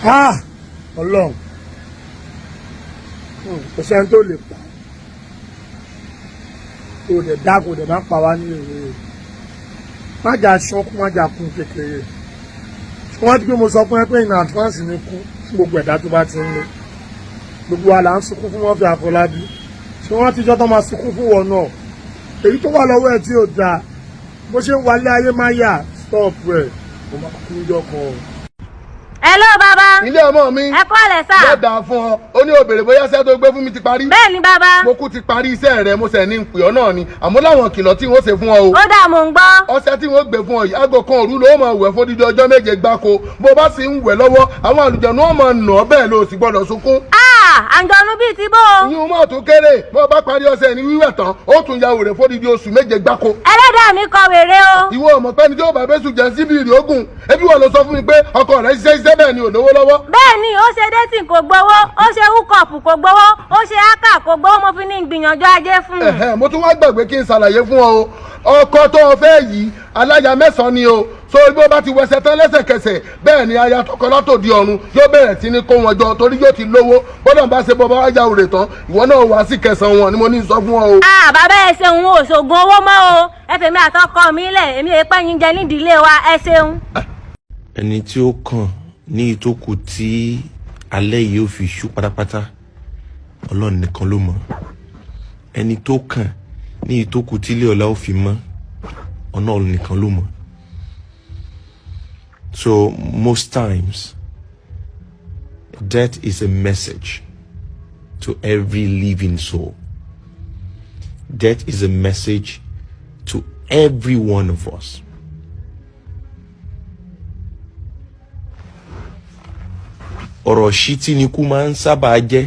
Ọlọ́run kò sẹ́ni tó lè pa kò dẹ̀ dá kò dẹ̀ má pa wá ní èrè má jà ṣọ́kú má jà kún kékeré wọ́n ti pé mo sọ fún ẹ pé in advance ni kú fún gbogbo ẹ̀dá tó bá ti ń lé gbogbo wa là ń sunkún fún Murphy Afolabi ṣé wọ́n ti jọ́ tó máa sunkún fún wọn náà èyí tó wà lọ́wọ́ ẹ̀ tí ò dáa bó ṣe ń wálé ayé má yà stop rẹ̀ mo máa kú níjọ́ kan o. Hello baba. Ilé ọmọ mi. Ẹ kọ́lẹ̀ sá. Yóò dáa fún ọ. Ó ní òbèrè bóyá iṣẹ́ tó gbé fún mi ti parí. Bẹ́ẹ̀ni baba. Mo kú ti parí iṣẹ́ rẹ̀ mo sẹ̀ ní pè ọ́ náà ni. Àmọ́ láwọn kìlọ̀ tí wọ́n ṣe fún ọ o. Ó dà mò ń gbọ́. Ọṣẹ tí wọ́n gbé fún ọ yìí, aago kan òru ló máa wẹ̀ fún dídí ọjọ́ méje gbáko. Bó bá sì ń wẹ̀ lọ́wọ́, àwọn àlùjànnú ó máa nà ọ́ bẹ́ẹ̀ ló sì gbọ́dọ̀ sunkún. Àǹjọ̀nú bíi ti bó. Ìyún mọ́ tó kéré. Bó bá parí ọṣẹ ní wíwẹ̀ tán, ó tún ya wèrè fún dídí oṣù méje gbáko. Ẹlẹ́dàá mi kọ wèrè o. Ìwọ ọmọ pẹ́ni tí ó bá bẹ́sù jẹ́ síbi ìrì ogun. Ebi wọ́n lọ sọ fún mi pé ọkọ rẹ̀ ṣiṣẹ́ bẹ́ẹ̀ ni ò lówó lọ́wọ́. Bẹ́ẹ̀ni ó ṣe dating kò gbowó, ó ṣe hookup kò gbowó, ó ṣe haka kò gbowó, mo fi ní gbìyànjú ajé fún. Mo tún wá gbàgbé kí n ṣàlàyé fún ọ o. Ọkọ tó o fẹ́ yìí aláya 9 ni o. So bí ó bá ti wẹsẹ̀ tán lẹ́sẹ̀kẹsẹ̀ bẹ́ẹ̀ ni aya tọkọ látòdì ọ̀run yóò bẹ̀rẹ̀ sí ní kó wọn jọ torí yóò ti lówó bọ́dọ̀ bá ṣe bọ́bá wájà òrè tán ìwọ náà wá sí 9 wọn ni mo ní sọ fún ọ o. Bàbá ẹ ṣeun o ṣògùn owó mọ́ o ẹ fèmí àtọkọ mi lẹ̀ èmi èèpẹ́ yín jẹ nídìílé wa ẹ ṣeun. Ẹni tí ó kàn ní ìtókù tí alẹ́ yìí ó fi ṣú pátápátá Ọlọ́run nìkan ló mọ̀. Ẹni tó kàn ní ìtókù tí ilé ọ̀la ó fi mọ́ Ọlọ́run nìkan ló mọ̀. So most times, death is a message to every living soul. Death is a message to every one of us. Ọ̀rọ̀ ṣítí ni kú máa ń sábà jẹ́.